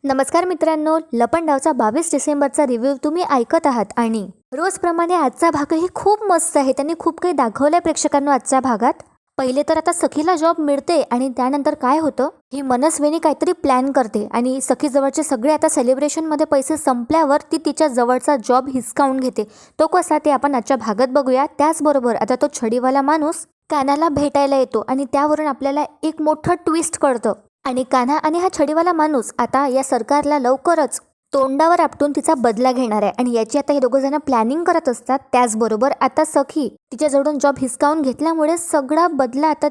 नमस्कार मित्रांनो, लपंडावचा 22 डिसेंबरचा रिव्ह्यू तुम्ही ऐकत आहात आणि रोजप्रमाणे आजचा भागही खूप मस्त आहे. त्यांनी खूप काही दाखवलंय प्रेक्षकांना आजच्या भागात. पहिले तर आता सखीला जॉब मिळते आणि त्यानंतर काय होतं, ही मनस्विनी काहीतरी प्लॅन करते आणि सखी जवळचे सगळे आता सेलिब्रेशनमध्ये पैसे संपल्यावर ती तिच्या जवळचा जॉब हिसकावून घेते. तो कसा ते आपण आजच्या भागात बघूया. त्याचबरोबर आता तो छडीवाला माणूस कानाला भेटायला येतो आणि त्यावरून आपल्याला एक मोठं ट्विस्ट कळतं. आणि कान्हा आणि हा छडीवाला माणूस आता या सरकारला लवकरच तोंडावर आपटून तिचा बदला घेणार आहे आणि याची आता हे दोघं जण प्लॅनिंग करत असतात. त्याचबरोबर आता सखी तिच्याजवळून जॉब हिसकावून घेतल्यामुळे सगळा बदला आता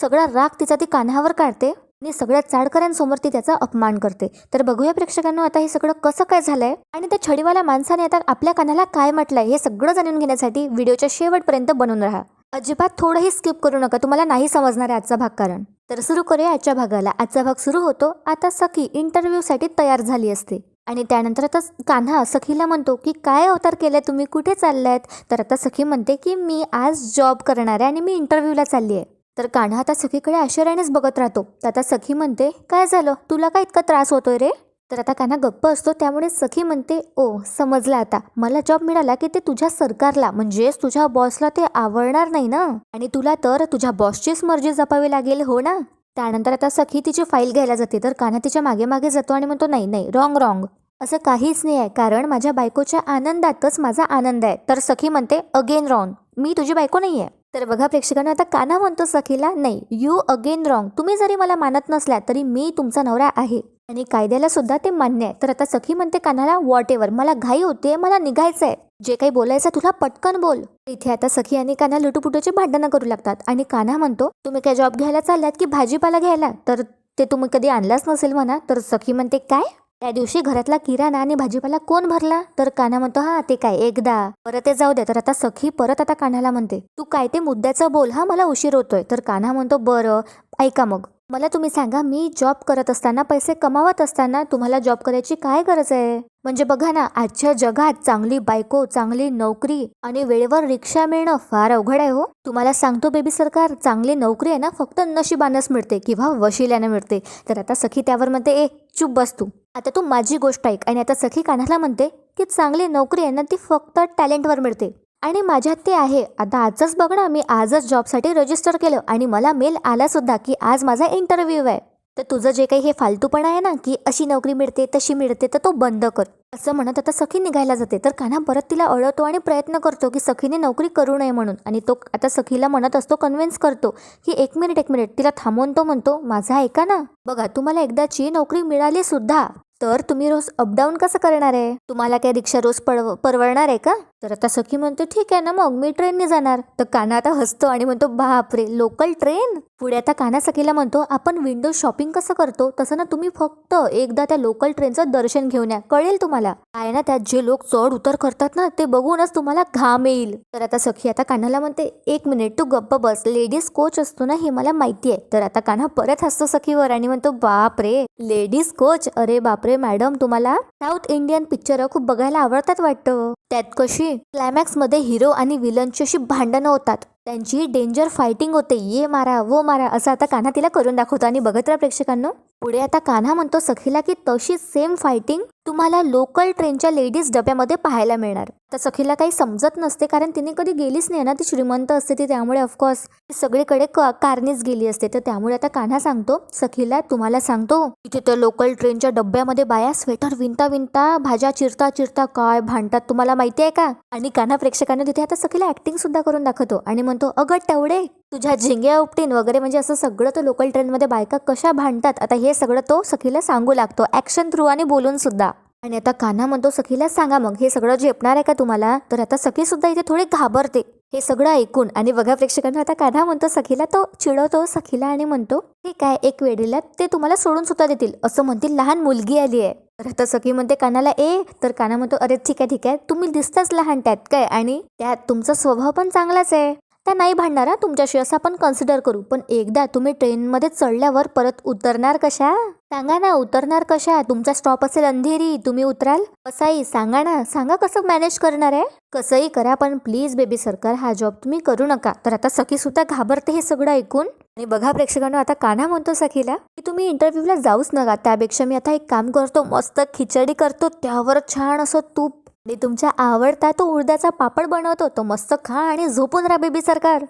सगळा राग तिचा ती कान्हावर काढते आणि सगळ्या चाडकऱ्यांसमोर ती त्याचा अपमान करते. तर बघूया प्रेक्षकांनो आता हे सगळं कसं काय झालंय आणि त्या छडीवाला माणसाने आता आपल्या कानाला काय म्हटलंय हे सगळं जाणून घेण्यासाठी व्हिडिओच्या शेवटपर्यंत बनून राहा. अजिबात थोडंही स्किप करू नका, तुम्हाला नाही समजणार आहे आजचा भाग. कारण तर सुरू करूया आजच्या भागाला. आजचा भाग सुरू होतो. आता सखी इंटरव्ह्यूसाठी तयार झाली असते आणि त्यानंतर आता कान्हा सखीला म्हणतो की काय अवतार केलाय तुम्ही, कुठे चाललायत. तर आता सखी म्हणते की मी आज जॉब करणार आहे आणि मी इंटरव्ह्यूला चालली आहे. तर कान्हा आता सखीकडे आश्चर्यानेच बघत राहतो. तर आता सखी म्हणते काय झालं, तुला काय इतका त्रास होतोय रे. तर आता कान्हा गप्प असतो. त्यामुळे सखी म्हणते ओ समजलं, आता मला जॉब मिळाला की ते तुझ्या सरकारला म्हणजेच तुझ्या बॉसला ते आवडणार नाही ना, आणि तुला तर तुझ्या बॉसचीच मर्जी जपावी लागेल, हो ना. त्यानंतर आता सखी तिची फाईल घ्यायला जाते. तर कान्हा तिच्या मागे मागे जातो आणि म्हणतो नाही नाही, रॉंग रॉंग, असं काहीच नाही आहे, कारण माझ्या बायकोच्या आनंदातच माझा आनंद आहे. तर सखी म्हणते अगेन रॉंग, मी तुझी बायको नाही आहे. तर बघा प्रेक्षकांना, आता कान्हा म्हणतो सखीला नाही, यू अगेन रॉंग, तुम्ही जरी मला मानत नसल्या तरी मी तुमचा नवरा आहे आणि कायद्याला सुद्धा ते मान्य आहे. तर आता सखी म्हणते कान्हाला व्हॉट एव्हर, मला घाई होते, मला निघायचंय, जे काही बोलायचं तुला पटकन बोल. इथे आता सखी आणि कान्हा लुटूपुटूची भांडणं करू लागतात आणि कान्हा म्हणतो तुम्ही काय जॉब घ्यायला चाललात की भाजीपाला घ्यायला, तर ते तुम्ही कधी आणलाच नसेल म्हणा. तर सखी म्हणते काय, त्या दिवशी घरातला किराणा आणि भाजीपाला कोण भरला. तर कान्हा म्हणतो हा ते काय एकदा, परत ते जाऊ दे. तर आता सखी परत आता कान्हाला म्हणते तू काय ते मुद्द्याचं बोल, हा मला उशीर होतोय. तर कान्हा म्हणतो बरं ऐका मग, मला तुम्ही सांगा, मी जॉब करत असताना, पैसे कमावत असताना तुम्हाला जॉब करायची काय गरज आहे. म्हणजे बघा ना, आजच्या जगात चांगली बायको, चांगली नोकरी आणि वेळेवर रिक्षा मिळणं फार अवघड आहे हो. तुम्हाला सांगतो बेबी सरकार, चांगली नोकरी आहे ना फक्त नशिबानंच मिळते किंवा वशिल्यानं मिळते. तर आता सखी त्यावर म्हणते ए चुप बस तू, आता तू माझी गोष्ट ऐक. आणि आता सखी कान्हाला म्हणते की चांगली नोकरी आहे ना ती फक्त टॅलेंटवर मिळते आणि माझ्यात ते आहे. आता आजच बघ ना, मी आजच जॉबसाठी रजिस्टर केलं आणि मला मेल आला सुद्धा की आज माझा इंटरव्ह्यू आहे. तर तुझं जे काही हे फालतूपणा आहे ना की अशी नोकरी मिळते तशी मिळते, तर तो बंद कर, असं म्हणत आता सखी निघायला जाते. तर कान्हा परत तिला अडवतो आणि प्रयत्न करतो की सखीने नोकरी करू नये म्हणून. आणि तो आता सखीला म्हणत असतो, कन्व्हिन्स करतो की एक मिनिट तिला थांबवून तो म्हणतो माझा ऐका ना, बघा तुम्हाला एकदाची नोकरी मिळाली सुद्धा तर तुम्ही रोज अपडाऊन कसं करणार आहे, तुम्हाला काय रिक्षा रोज परवडणार आहे का. तर आता सखी म्हणते ठीक आहे ना, मग मी ट्रेनने जाणार. तर कान्हा आता हसतो आणि म्हणतो बापरे लोकल ट्रेन. पुढे आता कान्हा सखीला म्हणतो आपण विंडो शॉपिंग कसं करतो तसं ना तुम्ही फक्त एकदा त्या लोकल ट्रेनचं दर्शन घेऊन या, कळेल तुम्हाला. आहे ना त्यात जे लोक चढ उतर करतात ना ते बघूनच तुम्हाला घाम येईल. तर आता सखी आता कान्हाला म्हणते एक मिनिट तू गप्प बस, लेडीज कोच असतो ना हे मला माहिती आहे. तर आता कान्हा परत हसतो सखीवर आणि म्हणतो बापरे लेडीज कोच, अरे बापरे मॅडम, तुम्हाला साऊथ इंडियन पिक्चर खूप बघायला आवडतात वाटतं. त्यात कशी क्लायमॅक्स मध्ये हिरो आणि विलनची अशी भांडणं होतात, त्यांची डेंजर फायटिंग होते, ये मारा वो मारा, असं आता कान्हा तिला करून दाखवतो. आणि बघत राहा प्रेक्षकांनो, पुढे आता कान्हा म्हणतो सखीला की तशी सेम फायटिंग तुम्हाला लोकल ट्रेनच्या लेडीज डब्यामध्ये पाहायला मिळणार. तर सखीला काही समजत नसते, कारण तिने कधी गेलीच नाही ना, ती श्रीमंत असते ती, त्यामुळे ऑफकोर्स ती सगळीकडे कारनेच गेली असते. तर त्यामुळे आता कान्हा सांगतो सखीला, तुम्हाला सांगतो तिथे त्या लोकल ट्रेनच्या डब्यामध्ये बाया स्वेटर विणता विणता, भाज्या चिरता चिरता काय भांडतात तुम्हाला माहिती आहे का. आणि कान्हा प्रेक्षकांना तिथे आता सखीला ऍक्टिंग सुद्धा करून दाखवतो आणि म्हणतो अगं तेवढे तुझ्या झिंग्या उपटीन वगैरे, म्हणजे असं सगळं तो लोकल ट्रेनमध्ये बायका कशा भांडतात आता हे सगळं तो सखीला सांगू लागतो, ऍक्शन थ्रू आणि बोलून सुद्धा. आणि आता कान्हा म्हणतो सखीला सांगा मग हे सगळं झेपणार आहे का तुम्हाला. तर आता सखी सुद्धा इथे थोडी घाबरते हे सगळं ऐकून. आणि बघा प्रेक्षकांना, आता कान्हा म्हणतो सखीला, तो चिडवतो सखीला आणि म्हणतो ठीक आहे एक वेळेला ते तुम्हाला सोडून सुद्धा देतील, असं म्हणतील लहान मुलगी आली आहे. तर आता सखी म्हणते कानाला ए. तर कान्हा म्हणतो अरे ठीक आहे तुम्ही दिसताच लहान त्यात काय, आणि त्यात तुमचा स्वभाव पण चांगलाच आहे, त्या नाही भांडणार तुमच्याशी असं आपण कन्सिडर करू. पण एकदा तुम्ही ट्रेनमध्ये चढल्यावर परत उतरणार कशा, सांगा ना उतरणार कशा. तुमचा स्टॉप असेल अंधेरी, तुम्ही उतराल कसाही, सांगा ना, सांगा कसं मॅनेज करणार आहे. कसंही करा पण प्लीज बेबी सरकार हा जॉब तुम्ही करू नका. तर आता सखी सुद्धा घाबरते हे सगळं ऐकून. आणि बघा प्रेक्षकांनो, आता कान्हा म्हणतो सखीला की तुम्ही इंटरव्ह्यूला जाऊच नका, त्यापेक्षा मी आता एक काम करतो, मस्त खिचडी करतो, त्यावर छान असं तूप आणि तुमच्या आवडता तो उडदाचा पापड बनवतो, तो मस्त खा आणि झोपून राहा बेबी सरकार.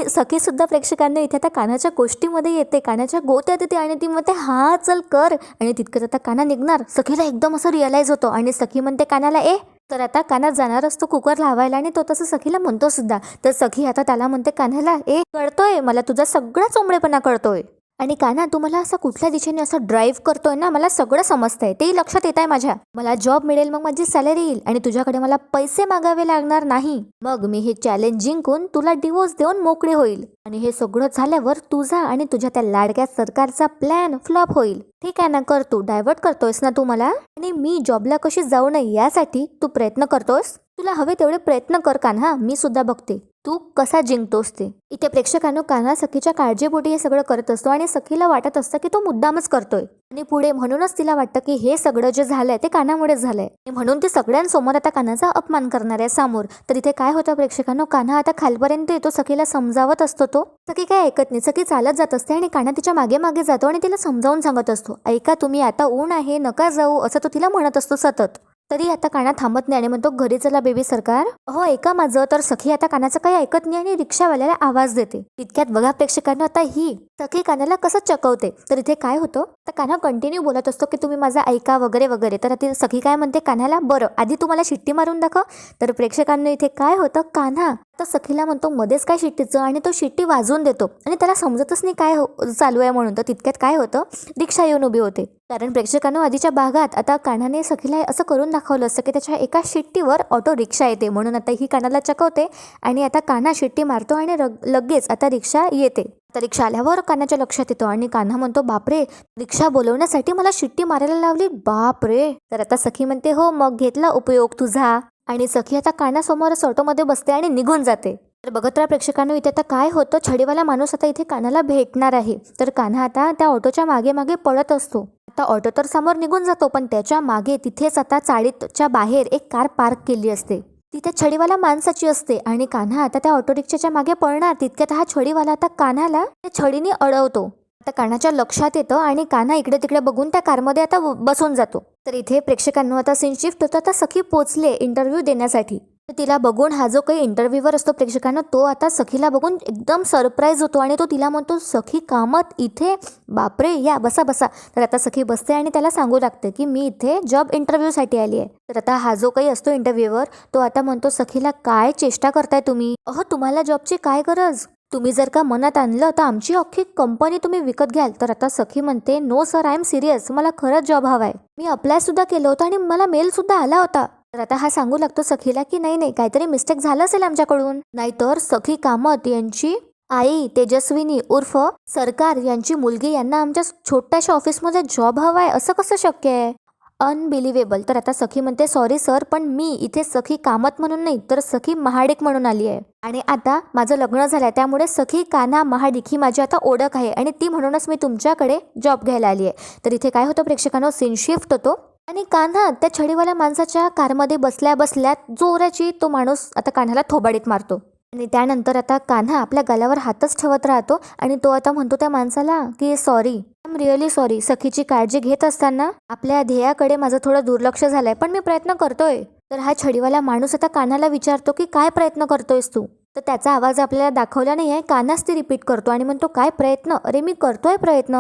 सखी सुद्धा प्रेक्षकांना इथे आता कानाच्या गोष्टीमध्ये येते, कानाच्या गोत्यात येते आणि ती म्हणते हा चल कर. आणि तितकंच आता काना निघणार, सखीला एकदम असं रिअलाइज होतो आणि सखी म्हणते कानाला तर आता कानात जाणार असतो कुकर लावायला आणि तो तसं सखीला म्हणतो सुद्धा. तर सखी आता त्याला म्हणते कान्ह्याला कळतोय मला तुझा सगळा चोंबडेपणा कळतोय आणि कान्हा तू मला असं कुठल्या दिशेने असं ड्राईव्ह करतोय ना, मला सगळं समजतंय, तेही लक्षात येत आहे माझ्या. मला जॉब मिळेल, मग माझी सॅलरी येईल आणि तुझ्याकडे मला पैसे मागावे लागणार नाही. मग मी हे चॅलेंज जिंकून तुला डिवोर्स देऊन मोकळे होईल आणि हे सगळं झाल्यावर तुझा आणि तुझ्या त्या लाडक्या सरकारचा प्लॅन फ्लॉप होईल. ठीक आहे ना, कर तू, डायव्हर्ट करतोयस ना तू मला, आणि मी जॉबला कशी जाऊ नये यासाठी तू प्रयत्न करतोस. तुला हवे तेवढे प्रयत्न कर कान्हा, मी सुद्धा बघते तू कसा जिंकतोस ते. इथे प्रेक्षकांनो कान्हा सखीच्या काळजीपोटी हे सगळं करत असतो आणि सखीला वाटत असतं की तो मुद्दामच करतोय आणि पुढे म्हणूनच तिला वाटतं की हे सगळं जे झालंय ते कान्हामुळेच झालंय म्हणून ती सगळ्यांसमोर आता कान्हाचा अपमान करणार आहे समोर. तर इथे काय होतं प्रेक्षकांनो, कान्हा आता खालपर्यंत येतो, सखीला समजावत असतो तो. सखी काय ऐकत नाही, सखी चालत जात असते आणि कान्हा तिच्या मागे मागे जातो आणि तिला समजावून सांगत असतो, ऐका तुम्ही, आता ऊन आहे, नका जाऊ, असं तो तिला म्हणत असतो सतत. तरी आता कान्हा थांबत नाही आणि म्हणतो घरी चला बेबी सरकार, हो ऐका माझं. तर सखी आता कानाचं काही ऐकत नाही आणि रिक्षावाल्याला आवाज देते. तितक्यात बघा प्रेक्षकांना आता ही सखी कानाला कसं चकवते. तर इथे काय होतं, तर कान्हा कंटिन्यू बोलत असतो की तुम्ही माझा ऐका वगैरे वगैरे. तर ती सखी काय म्हणते कान्हाला, बरं आधी तुम्हाला शिट्टी मारून दाखव. तर प्रेक्षकांना इथे काय होतं, कान्हा तर सखीला म्हणतो मध्येच काय शिट्टीचं, आणि तो शिट्टी वाजवून देतो आणि त्याला समजतच नाही काय चालू आहे म्हणून. तर तितक्यात काय होतं, रिक्षा येऊन उभी होते. कारण प्रेक्षकांना आधीच्या भागात आता कान्हाने सखीला असं करून दाखवलं असतं की त्याच्या एका शिट्टीवर ऑटो रिक्षा येते, म्हणून आता ही कानाला चकवते आणि आता कान्हा शिट्टी मारतो आणि लगेच आता रिक्षा येते. तर रिक्षा आल्यावर कान्हाच्या लक्षात येतो आणि कान्हा म्हणतो बापरे, रिक्षा बोलवण्यासाठी मला शिट्टी मारायला लावली, बापरे. तर आता सखी म्हणते हो मग घेतला उपयोग तुझा, आणि सखी आता कानासमोरच ऑटोमध्ये बसते आणि निघून जाते. तर बघत राहा प्रेक्षकांनो, इथे आता काय होतं, छडीवाला माणूस आता इथे कान्हाला भेटणार आहे. तर कान्हा आता त्या ऑटोच्या मागे मागे पळत असतो. आता ऑटो तर समोर निघून जातो, पण त्याच्या मागे तिथेच आता चाळीतच्या बाहेर एक कार पार्क केली असते, ती त्या छडीवाला माणसाची असते. आणि कान्हा आता त्या ऑटो रिक्षाच्या मागे पळणार, तितक्यात हा छडीवाला आता कान्हाला त्या छडीने अडवतो. आता कान्हाच्या लक्षात येतं आणि कान्हा इकडे तिकडे बघून त्या कारमध्ये आता बसून जातो. तर इथे प्रेक्षकांनो आता सीन शिफ्ट होतं, आता सखी पोचले इंटरव्ह्यू देण्यासाठी. तर तिला बघून हा जो काही इंटरव्ह्यूवर असतो प्रेक्षकांना, तो आता सखीला बघून एकदम सरप्राईज होतो आणि तो तिला म्हणतो सखी कामत इथे, बापरे, या बसा बसा. तर आता सखी बसते आणि त्याला सांगू लागते की मी इथे जॉब इंटरव्ह्यूसाठी आली आहे. तर आता हा जो काही असतो इंटरव्ह्यूवर, तो आता म्हणतो सखीला काय चेष्टा करताय तुम्ही, तुम्हाला जॉबची काय गरज, तुम्ही जर का मनात आणलं तर आमची अख्खी कंपनी तुम्ही विकत घ्याल. तर आता सखी म्हणते no sir, I am serious, मला खरंच जॉब हवाय, मी अप्लाय सुद्धा केलं होतं आणि मला मेल सुद्धा आला होता. तर आता हा सांगू लागतो सखीला की नाही नाही, काहीतरी मिस्टेक झालं असेल आमच्याकडून, नाहीतर सखी कामत यांची आई तेजस्विनी उर्फ सरकार यांची मुलगी यांना आमच्या छोट्याशा ऑफिसमध्ये जॉब हवाय, असं कसं शक्य आहे, अनबिलिव्हेबल. तर आता सखी म्हणते सॉरी सर, पण मी इथे सखी कामत म्हणून नाही तर सखी महाडिक म्हणून आली आहे आणि आता माझं लग्न झालंय, त्यामुळे सखी कान्हा महाडिक ही माझी आता ओळख आहे आणि ती म्हणूनच मी तुमच्याकडे जॉब घ्यायला आली आहे. तर इथे काय होतं प्रेक्षकांनो, सीन शिफ्ट होतो आणि कान्हा त्या छडीवाल्या माणसाच्या कारमध्ये बसल्या बसल्यात जोराची तो माणूस आता कान्हाला थोबाडीत मारतो आणि त्यानंतर आता कान्हा आपल्या गालावर हातच ठेवत राहतो आणि तो आता म्हणतो त्या माणसाला की sorry, I am really sorry, सखीची काळजी घेत असताना आपल्या ध्येयाकडे माझं थोडं दुर्लक्ष झालंय, पण मी प्रयत्न करतोय. तर हा छडीवाला माणूस आता कान्हाला विचारतो की काय प्रयत्न करतोयस तू. तर त्याचा आवाज आपल्याला दाखवला नाही आहे, कान्हाच ती रिपीट करतो आणि म्हणतो काय प्रयत्न, अरे मी करतोय प्रयत्न,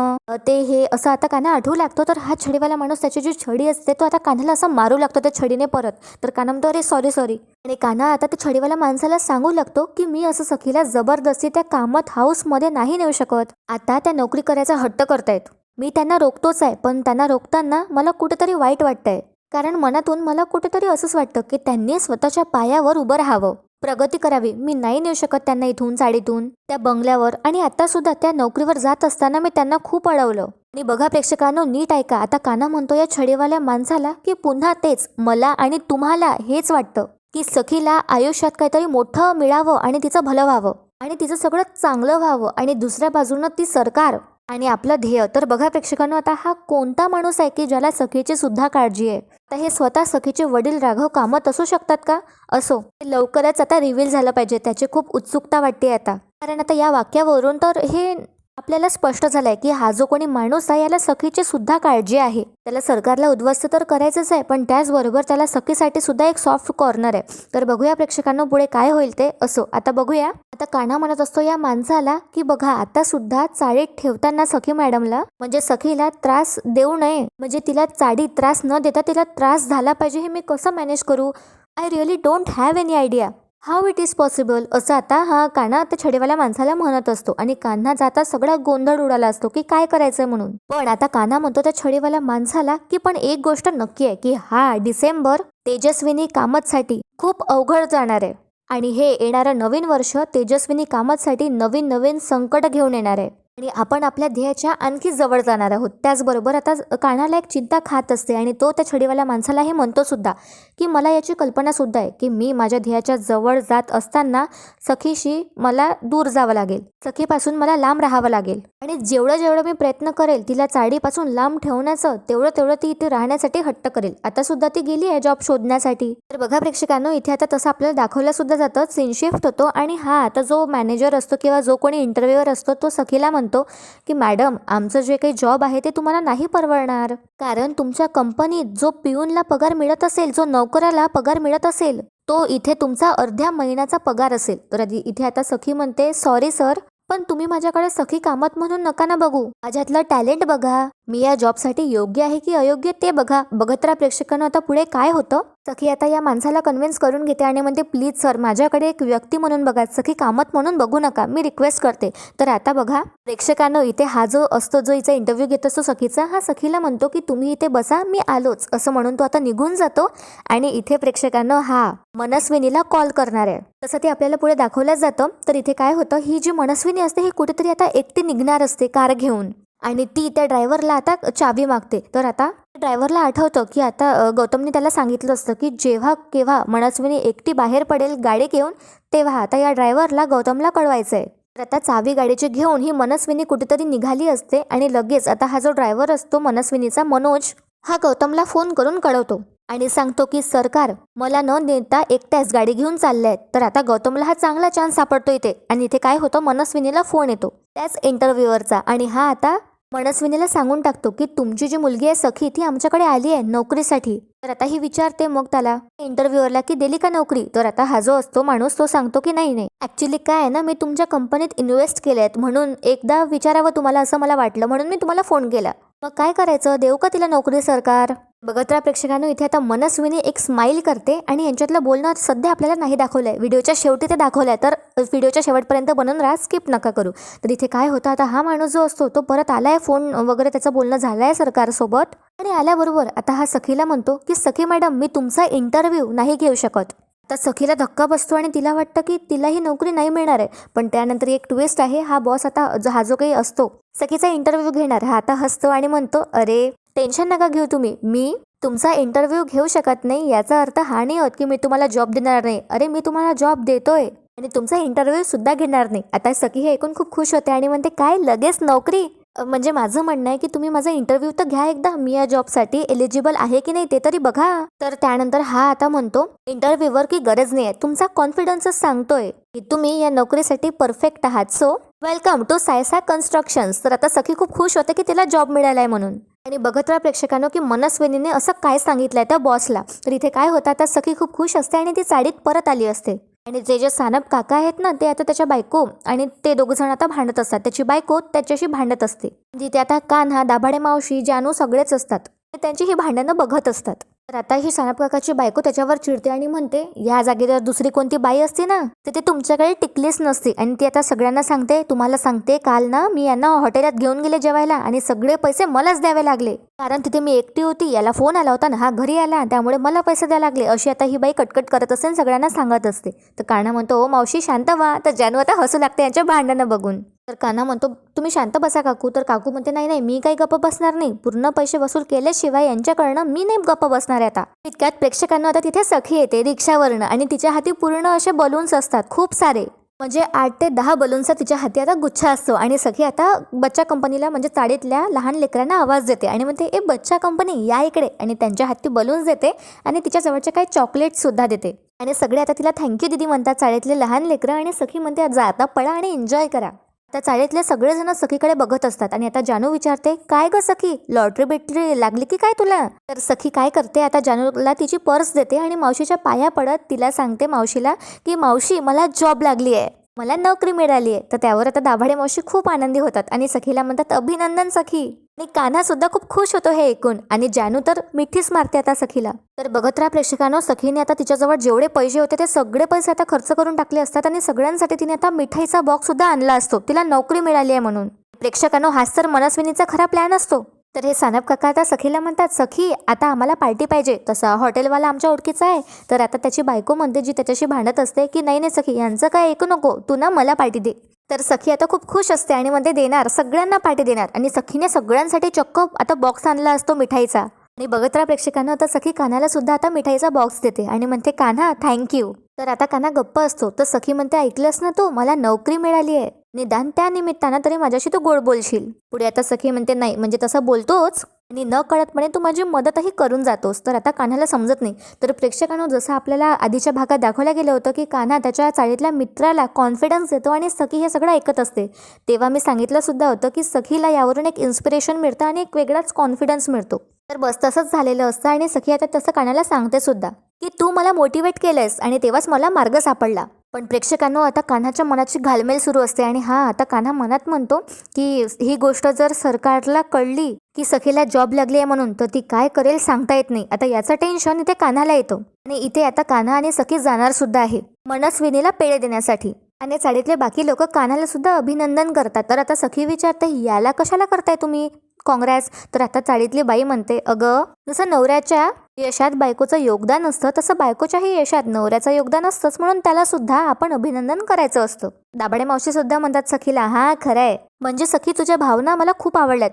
ते हे असं आता कान्हा आठवू लागतो. तर हा छडीवाला माणूस त्याची जी छडी असते तो आता कान्हाला असं मारू लागतो त्या छडीने परत. तर कान्हा म्हणतो अरे सॉरी सॉरी, आणि कान्हा आता त्या छडीवाला माणसाला सांगू लागतो की मी असं सखीला जबरदस्ती त्या कामत हाऊसमध्ये नाही नेऊ शकत, आता त्या नोकरी करायचा हट्ट करतायत, मी त्यांना रोखतोच आहे, पण त्यांना रोखताना मला कुठेतरी वाईट वाटतंय, कारण मनातून मला कुठेतरी असंच वाटतं की त्यांनी स्वतःच्या पायावर उभं राहावं, प्रगती करावी. मी नाही नेऊ शकत त्यांना इथून चाळीतून त्या बंगल्यावर, आणि आता सुद्धा त्या नोकरीवर जात असताना मी त्यांना खूप अडवलं. आणि बघा प्रेक्षकांनो नीट ऐका, आता कान्हा म्हणतो या छडीवाल्या माणसाला की पुन्हा तेच, मला आणि तुम्हाला हेच वाटतं की सखीला आयुष्यात काहीतरी मोठं मिळावं आणि तिचं भलं व्हावं आणि तिचं सगळं चांगलं व्हावं, आणि दुसऱ्या बाजूनं ती सरकार आणि आपलं ध्येय. तर बघा प्रेक्षकांनो, आता हा कोणता माणूस आहे की ज्याला सखीची सुद्धा काळजी आहे. आता हे स्वतः सखीचे वडील राघव कामत असू शकतात का, असो लवकरच आता रिव्हील झालं पाहिजे, त्याची खूप उत्सुकता वाटते आता, कारण आता या वाक्यावरून तर हे आपल्याला स्पष्ट झालंय की हा जो कोणी माणूस आहे याला सखीची सुद्धा काळजी आहे. त्याला सरकारला उद्ध्वस्त तर करायचंच आहे, पण त्याचबरोबर त्याला सखीसाठी सुद्धा एक सॉफ्ट कॉर्नर आहे. तर बघूया प्रेक्षकांनो पुढे काय होईल ते. असो, आता बघूया. आता कान्हा म्हणत असतो या माणसाला की बघा आता सुद्धा चाळीत ठेवताना सखी मॅडमला म्हणजे सखीला त्रास देऊ नये, म्हणजे तिला चाळीत त्रास न देता तिला त्रास झाला पाहिजे, हे मी कसं मॅनेज करू. I really don't have any idea how it is possible, असं आता हा कान्हा त्या छडीवाल्या माणसाला म्हणत असतो. आणि कान्हा जाता सगळा गोंधळ उडाला असतो की काय करायचंय म्हणून. पण आता कान्हा म्हणतो त्या छडीवाल्या माणसाला की पण एक गोष्ट नक्की आहे की हा डिसेंबर तेजस्विनी कामतसाठी खूप अवघड जाणार आहे. आणि हे येणारं नवीन वर्ष तेजस्विनी कामतसाठी नवीन नवीन संकट घेऊन येणार आहे. आणि आपण आपल्या ध्येयाच्या आणखी जवळ जाणार आहोत. त्याचबरोबर आता कान्हाला एक चिंता खात असते आणि तो त्या छडीवाल्या माणसाला हे म्हणतो सुद्धा की मला याची कल्पना सुद्धा आहे की मी माझ्या ध्येयाच्या जवळ जात असताना सखीशी मला दूर जावं लागेल, सखीपासून मला लांब राहावं लागेल. आणि जेवढं जेवढं मी प्रयत्न करेल तिला चाळीपासून लांब ठेवण्याचं, तेवढं तेवढं ती इथे राहण्यासाठी हट्ट करेल. आता सुद्धा ती गेली आहे जॉब शोधण्यासाठी. तर बघा प्रेक्षकांनो, इथे आता तसं आपल्याला दाखवलं सुद्धा जातं. सीन शिफ्ट होतो आणि हा आता जो मॅनेजर असतो किंवा जो कोणी इंटरव्ह्यूअर असतो तो सखीला म्हणतो की मॅडम आमचं जे काही जॉब आहे ते तुम्हाला नाही परवडणार, कारण तुमच्या कंपनीत जो पिऊनला पगार मिळत असेल, जो नोकराला पगार मिळत असेल, तो इथे तुमचा अर्ध्या महिन्याचा पगार असेल. तर इथे आता सखी म्हणते सॉरी सर, पण तुम्ही माझ्याकडे सखी कामत म्हणून नका ना बघू, माझ्यातलं टॅलेंट बघा, मी या जॉबसाठी योग्य आहे की अयोग्य ते बघा. बघत राहा प्रेक्षकांना आता पुढे काय होतं. सखी आता या माणसाला कन्व्हिन्स करून घेते आणि म्हणते प्लीज सर माझ्याकडे एक व्यक्ती म्हणून बघा, सखी कामत म्हणून बघू नका, मी रिक्वेस्ट करते. तर आता बघा प्रेक्षकांनो, इथे हा जो असतो जो हिचा इंटरव्ह्यू घेत असतो सखीचा, हा सखीला म्हणतो की तुम्ही इथे बसा, मी आलोच, असं म्हणून तो आता निघून जातो. आणि इथे प्रेक्षकांनो हा मनस्विनीला कॉल करणार आहे, तसं ते आपल्याला पुढे दाखवलं जातं. तर इथे काय होतं, ही जी मनस्विनी असते ही कुठेतरी आता एकटी निघणार असते कार घेऊन आणि ती त्या ड्रायव्हरला आता चावी मागते. तर आता ड्रायव्हरला आठवतं की आता गौतमने त्याला सांगितलं असतं की जेव्हा केव्हा मनस्विनी एकटी बाहेर पडेल गाडी घेऊन, तेव्हा आता या ड्रायव्हरला गौतमला कळवायचंय. तर आता चावी गाडीची घेऊन ही मनस्विनी कुठेतरी निघाली असते आणि लगेच आता हा जो ड्रायव्हर असतो मनस्विनीचा मनोज, हा गौतमला फोन करून कळवतो आणि सांगतो की सरकार मला न नेता एकट्याच गाडी घेऊन चालले. तर आता गौतमला हा चांगला चान्स सापडतो इथे. आणि इथे काय होतं, मनस्विनीला फोन येतो त्याच इंटरव्ह्यूअरचा आणि हा आता मनस्विनीला सांगून टाकतो की तुमची जी मुलगी आहे सखी ती आमच्याकडे आली आहे नोकरीसाठी. तर आता ही विचारते मग त्याला इंटरव्ह्यूअरला की दिली का नोकरी. तर आता हा जो असतो माणूस तो सांगतो की नाही नाही, ऍक्च्युली काय आहे ना, मी तुमच्या कंपनीत इन्व्हेस्ट केलेत म्हणून एकदा विचारावं तुम्हाला असं मला वाटलं, म्हणून मी तुम्हाला फोन केला. मग काय करायचं, देऊ का तिला नोकरी सरकार. बघत राहा प्रेक्षकांनो, इथे आता मनस्विनी एक स्माइल करते आणि यांच्यातलं बोलणं सध्या आपल्याला नाही दाखवलंय, व्हिडिओच्या शेवटी ते दाखवलंय. तर व्हिडिओच्या शेवटपर्यंत बनून राहा, स्किप नका करू. तर इथे काय होतं, आता हा माणूस जो असतो तो परत आलाय, फोन वगैरे त्याचं बोलणं झालंय सरकारसोबत. आणि आल्याबरोबर आता हा सखीला म्हणतो की सखी मॅडम मी तुमचा इंटरव्ह्यू नाही घेऊ शकत. आता सखीला धक्का बसतो आणि तिला वाटतं की तिला ही नोकरी नाही मिळणार आहे. पण त्यानंतर एक ट्विस्ट आहे, हा बॉस आता हा जो काही असतो सखीचा इंटरव्ह्यू घेणार, हा आता हसतो आणि म्हणतो अरे टेन्शन नका घेऊ तुम्ही, मी तुमचा इंटरव्ह्यू घेऊ शकत नाही याचा अर्थ हा नाही होत की मी तुम्हाला जॉब देणार नाही. अरे मी तुम्हाला जॉब देतोय आणि तुमचा इंटरव्ह्यू सुद्धा घेणार नाही. आता सखी हे ऐकून खूप खुश होते आणि म्हणते काय लगेच नोकरी, म्हणजे माझं म्हणणं आहे की तुम्ही माझा इंटरव्ह्यू तर घ्या एकदा, मी या जॉबसाठी एलिजिबल आहे की नाही ते तरी बघा. तर त्यानंतर हा आता म्हणतो इंटरव्ह्यूवर की गरज नाही आहे, तुमचा कॉन्फिडन्सच सांगतोय की तुम्ही या नोकरीसाठी परफेक्ट आहात, सो वेलकम टू सायसा कन्स्ट्रक्शन्स. तर आता सखी खूप खुश होते की तिला जॉब मिळालाय म्हणून. आणि बघत राहा प्रेक्षकांनो की मनस्विनीने असं काय सांगितलंय त्या बॉसला. तर इथे काय होतं, आता सखी खूप खुश असते आणि ती चाळीत परत आली असते. आणि जे सानप काका आहेत ना, ते आता त्याच्या बायको आणि ते दोघ जण आता भांडत असतात, त्याची बायको त्याच्याशी भांडत असते. जिथे आता कान्हा, दाभाडे मावशी, जानू सगळेच असतात, त्यांची ही भांडणं बघत असतात. तर आता ही सानप काकाची बायको त्याच्यावर चिडते आणि म्हणते या जागेवर दुसरी कोणती बाई असते ना तर ते तुमच्याकडे टिकलीच नसते. आणि ती आता सगळ्यांना सांगते, तुम्हाला सांगते काल ना मी यांना हॉटेलात घेऊन गेले जेवायला आणि सगळे पैसे मलाच द्यावे लागले, कारण तिथे मी एकटी होती, याला फोन आला होता ना, हा घरी आला, त्यामुळे मला पैसे द्यावे लागले. अशी आता ही बाई कटकट करत असते आणि सगळ्यांना सांगत असते. तर कान्हा म्हणतो ओ मावशी शांत व्हा. तर जानू आता हसू लागते यांच्या भांडणं बघून. तर कान्हा म्हणतो तुम्ही शांत बसा काकू. तर काकू म्हणते नाही नाही, मी काही गप्प बसणार नाही, पूर्ण पैसे वसूल केल्याशिवाय यांच्याकडनं मी नाही गप्प बसणार आहे. आता इतक्यात प्रेक्षकांना आता तिथे सखी येते रिक्षावरनं आणि तिच्या हाती पूर्ण असे बलून्स असतात, खूप सारे, म्हणजे 8 ते 10 बलूनचा तिच्या हाती आता गुच्छा असतो. आणि सखी आता बच्चा कंपनीला म्हणजे चाळीतल्या लहान लेकरांना आवाज देते आणि म्हणते ए बच्चा कंपनी या इकडे, आणि त्यांच्या हाती बलून्स देते आणि तिच्या जवळचे काही चॉकलेट सुद्धा देते. आणि सगळे आता तिला थँक्यू दिदी म्हणतात चाळीतले लहान लेकरं. आणि सखी म्हणते जा आता पळा आणि एन्जॉय करा. आता चाळीतले सगळेजण सखीकडे बघत असतात आणि आता जानू विचारते, काय ग सखी, लॉटरी बिटरी लागली की काय तुला? तर सखी काय करते, आता जानूला तिची पर्स देते आणि मावशीच्या पाया पडत तिला सांगते मावशीला की मावशी मला जॉब लागली आहे, मला नोकरी मिळाली आहे. तर त्यावर आता दाभाडे मावशी खूप आनंदी होतात आणि सखीला म्हणतात अभिनंदन सखी. आणि कान्हा सुद्धा खूप खुश होतो हे ऐकून आणि जानू तर मिठीच मारते आता सखीला. तर बघत राहा प्रेक्षकांनो, सखीने आता तिच्याजवळ जेवढे पैसे होते ते सगळे पैसे आता खर्च करून टाकले असतात आणि सगळ्यांसाठी तिने आता मिठाईचा बॉक्स सुद्धा आणला असतो, तिला नोकरी मिळाली आहे म्हणून. प्रेक्षकांनो, हाच तर मनस्विनीचा खरा प्लॅन असतो. तर हे सानप काका आता सखीला म्हणतात, सखी आता आम्हाला पार्टी पाहिजे. तसा हॉटेलवाला आमच्या ओळखीचा आहे. तर आता त्याची बायको म्हणते, जी त्याच्याशी भांडत असते, की नाही नाही सखी, यांचं काय ऐकू नको, तू ना मला पार्टी दे. तर सखी आता खूप खुश असते आणि म्हणते देणार, सगळ्यांना पार्टी देणार. आणि सखीने सगळ्यांसाठी चक्क आता बॉक्स आणला असतो मिठाईचा. आणि बघत राहा प्रेक्षकांना, आता सखी कान्हाला सुद्धा आता मिठाईचा बॉक्स देते आणि म्हणते कान्हा थँक्यू. तर आता कान्हा गप्प असतो. तर सखी म्हणते, ऐकलंस ना तू, मला नोकरी मिळाली आहे, निदान त्या निमित्तानं तरी माझ्याशी तू गोड बोलशील. पुढे आता सखी म्हणते, नाही म्हणजे तसं बोलतोच आणि न कळतपणे तू माझी मदतही करून जातोस. तर आता कान्हाला समजत नाही. तर प्रेक्षकांनो, जसं आपल्याला आधीच्या भागात दाखवलं गेलं होतं की कान्हा त्याच्या चाळीतल्या मित्राला कॉन्फिडन्स देतो आणि सखी हे सगळं ऐकत असते, तेव्हा मी सांगितलं सुद्धा होतं की सखीला यावरून एक इन्स्पिरेशन मिळतं आणि एक वेगळाच कॉन्फिडन्स मिळतो. तर बस तसंच झालेलं असतं आणि सखी आता तसं कान्हाला सांगते सुद्धा की तू मला मोटिवेट केलंस आणि तेव्हाच मला मार्ग सापडला. पण प्रेक्षकांनो, आता कान्हाच्या मनाची घालमेल सुरू असते आणि आता कान्हा मनात म्हणतो की ही गोष्ट जर सरकारला कळली की सखीला जॉब लागली आहे म्हणून, तर ती काय करेल सांगता येत नाही. आता याचं टेन्शन इथे कान्हाला येतो आणि इथे आता कान्हा आणि सखी जाणार सुद्धा आहे मनस्विनीला पेढे देण्यासाठी. आणि चाळीतले बाकी लोक कान्हाला सुद्धा अभिनंदन करतात. तर आता सखी विचारते, याला कशाला करताय तुम्ही काँग्रेस? तर आता चाळीतली बाई म्हणते, अगं जसं नवऱ्याच्या यशात बायकोचं योगदान असतं, तसं बायकोच्याही यशात नवऱ्याचं योगदान असतंच, म्हणून त्याला सुद्धा आपण अभिनंदन करायचं असतं. दाभाडे मावशी सुद्धा म्हणतात सखीला, हा खरंय, म्हणजे सखी तुझ्या भावना मला खूप आवडल्यात.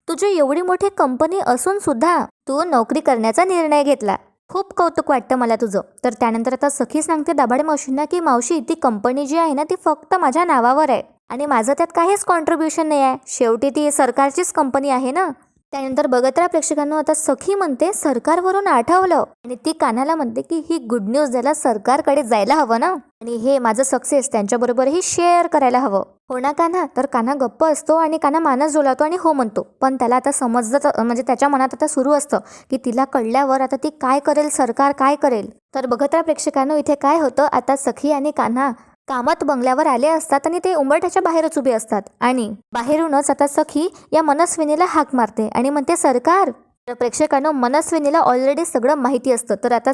तुझी एवढी मोठी कंपनी असून सुद्धा तू नोकरी करण्याचा निर्णय घेतला, खूप कौतुक वाटतं मला तुझं. तर त्यानंतर आता सखी सांगते दाभाडे मावशींना की मावशी, ती कंपनी जी आहे ना ती फक्त माझ्या नावावर आहे आणि माझं त्यात काहीच कॉन्ट्रीब्युशन नाही आहे, शेवटी ती सरकारचीच कंपनी आहे ना. त्यानंतर बघत राहा प्रेक्षकांनो, आता सखी म्हणते सरकारवरून आठवलं आणि ती कान्हाला म्हणते की ही गुड न्यूज द्यायला सरकारकडे जायला हवं ना, आणि हे माझं सक्सेस त्यांच्याबरोबरही शेअर करायला हवं, हो ना कान्हा? तर कान्हा गप्प असतो आणि कान्हा मानस डोलावतो आणि हो म्हणतो. पण त्याला आता समजतं, म्हणजे त्याच्या मनात आता सुरू असतं की तिला कळल्यावर आता ती काय करेल, सरकार काय करेल. तर बघत राहा प्रेक्षकांनो, इथे काय होतं, आता सखी आणि कान्हा कामत बंगल्यावर आले असतात आणि ते उंबरठ्याच्या बाहेरच उभे असतात आणि बाहेरूनच आता सखी या मनस्विनीला हाक मारते आणि म्हणते सरकार. तर प्रेक्षकांनो, मनस्विनीला ऑलरेडी सगळं माहिती असतं. तर आता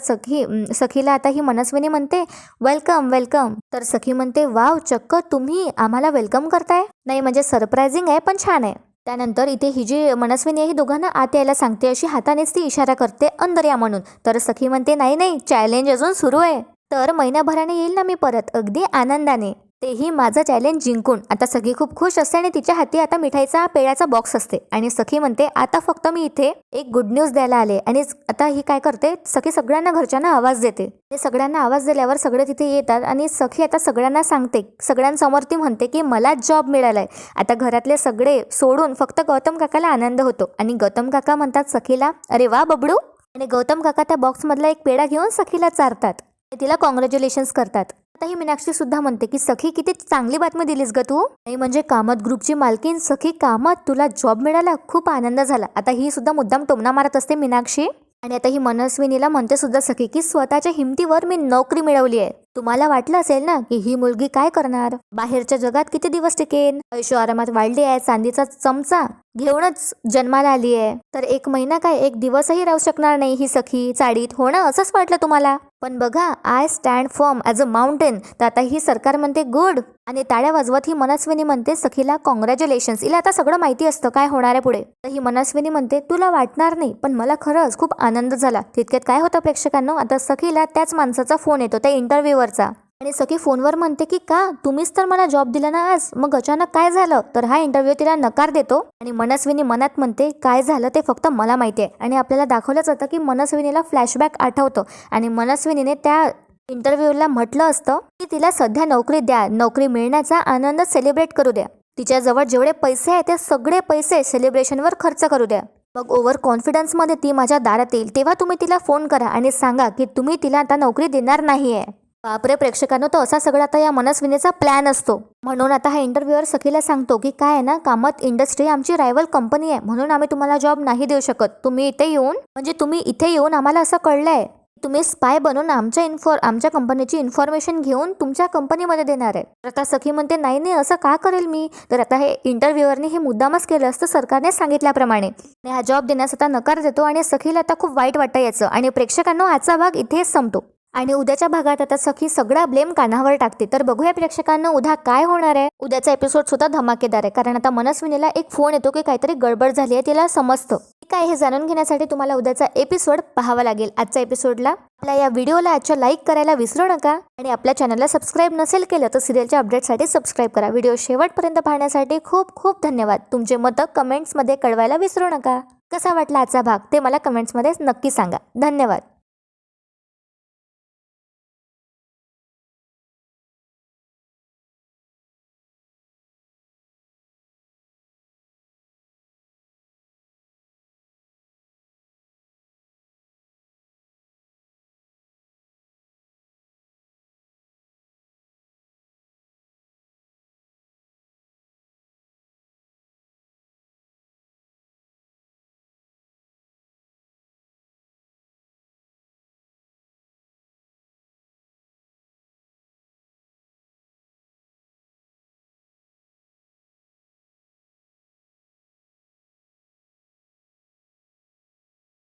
सखीला आता ही मनस्विनी म्हणते वेलकम वेलकम. तर सखी म्हणते, वाव, चक्क तुम्ही आम्हाला वेलकम करताय, नाही म्हणजे सरप्रायझिंग आहे पण छान आहे. त्यानंतर इथे ही जी मनस्विनी आहे ही दोघांना आत यायला सांगते, अशी हातानेच ती इशारा करते अंदर या म्हणून. तर सखी म्हणते, नाही नाही, चॅलेंज अजून सुरू आहे, तर महिनाभराने येईल ना मी परत, अगदी आनंदाने, तेही माझं चॅलेंज जिंकून. आता सखी खूप खुश असते आणि तिच्या हाती आता मिठाईचा पेढ्याचा बॉक्स असते आणि सखी म्हणते, आता फक्त मी इथे एक गुड न्यूज द्यायला आले. आणि आता ही काय करते, सखी सगळ्यांना घरच्यांना आवाज देते. ते सगळ्यांना आवाज दिल्यावर सगळे तिथे येतात आणि सखी आता सगळ्यांना सांगते, सगळ्यांसमोर ती म्हणते की मला जॉब मिळालाय. आता घरातले सगळे सोडून फक्त गौतम काकाला आनंद होतो आणि गौतम काका म्हणतात सखीला, अरे वा बबडू. आणि गौतम काका त्या बॉक्समधला एक पेढा घेऊन सखीला चारतात, तिला कॉंग्रॅच्युलेशन्स करतात. आता ही मीनाक्षी सुद्धा म्हणते की सखी, किती चांगली बातमी दिलीस ग तू, नाही म्हणजे कामत ग्रुपची मालकीन सखी कामत, तुला जॉब मिळाला, खूप आनंद झाला. आता ही सुद्धा मुद्दाम टोमणा मारत असते मीनाक्षी. आणि आता ही मनस्विनीला म्हणते सुद्धा सखी की स्वतःच्या हिमतीवर मी नोकरी मिळवली आहे. तुम्हाला वाटलं असेल ना की ही मुलगी काय करणार, बाहेरच्या जगात किती दिवस टिकेन, ऐशो आरामात वाढली आहे, चांदीचा चमचा घेऊनच जन्माला आली आहे, तर एक महिना काय, एक दिवसही राहू शकणार नाही ही सखी चाळीत, हो ना, असंच वाटलं तुम्हाला. पण बघा, I stand firm as a mountain. तर आता ही सरकार म्हणते गुड आणि टाळ्या वाजवत ही मनस्विनी म्हणते सखीला कॉंग्रॅच्युलेशन्स. हिला आता सगळं माहिती असतं काय होणार आहे पुढे. तर ही मनस्विनी म्हणते, तुला वाटणार नाही पण मला खरंच खूप आनंद झाला. तितक्यात काय होतं प्रेक्षकांनो, आता सखीला त्याच माणसाचा फोन येतो, त्या इंटरव्ह्यूवरचा. आणि सखी फोनवर म्हणते की का, तुम्हीच तर मला जॉब दिला ना आज, मग अचानक काय झालं. तर हा इंटरव्ह्यू तिला नकार देतो आणि मनस्विनी मनात म्हणते, काय झालं ते फक्त मला माहिती आहे. आणि आपल्याला दाखवलं जातं की मनस्विनीला फ्लॅशबॅक आठवतं आणि मनस्विनीने त्या इंटरव्ह्यूला म्हटलं असतं की तिला सध्या नोकरी द्या, नोकरी मिळण्याचा आनंद सेलिब्रेट करू द्या, तिच्याजवळ जेवढे पैसे आहेत ते सगळे पैसे सेलिब्रेशनवर खर्च करू द्या. मग ओव्हर कॉन्फिडन्समध्ये ती माझ्या दारात येईल, तेव्हा तुम्ही तिला फोन करा आणि सांगा की तुम्ही तिला आता नोकरी देणार नाहीये. बापरे प्रेक्षकांनो, तर असा सगळा आता या मनस्विनीचा प्लॅन असतो. म्हणून आता हा इंटरव्ह्यूअर सखीला सांगतो की काय आहे ना, कामत इंडस्ट्री आमची रायव्हल कंपनी आहे, म्हणून आम्ही तुम्हाला जॉब नाही देऊ शकत. तुम्ही इथे येऊन आम्हाला असं कळलंय तुम्ही स्पाय बनून आमच्या कंपनीची इन्फॉर्मेशन घेऊन तुमच्या कंपनीमध्ये देणार आहे. तर आता सखी म्हणते नाही नाही, असं का करेल मी. तर आता हे इंटरव्ह्यूअरने हे मुद्दामच केलं असतं सरकारने सांगितल्याप्रमाणे. हा जॉब देण्यास आता नकार देतो आणि सखीला आता खूप वाईट वाटतं याचं. आणि प्रेक्षकांनो, आजचा भाग इथेच संपतो आणि उद्याच्या भागात आता सखी सगळा ब्लेम कान्हावर टाकते. तर बघूया प्रेक्षकांना उद्या काय होणार आहे. उद्याचा एपिसोड सुद्धा धमाकेदार आहे, कारण आता मनस्विनीला एक फोन येतो की काहीतरी गडबड झाली आहे, तिला समजतं. काय हे जाणून घेण्यासाठी तुम्हाला उद्याचा एपिसोड पाहावा लागेल. आजच्या एपिसोडला आपल्या या व्हिडिओला आजच्या लाईक करायला विसरू नका आणि आपल्या चॅनलला सबस्क्राईब नसेल केलं तर सिरियलच्या अपडेटसाठी सबस्क्राईब करा. व्हिडिओ शेवटपर्यंत पाहण्यासाठी खूप खूप धन्यवाद. तुमचे मतं कमेंट्समध्ये कळवायला विसरू नका. कसा वाटला आजचा भाग ते मला कमेंट्समध्ये नक्की सांगा. धन्यवाद.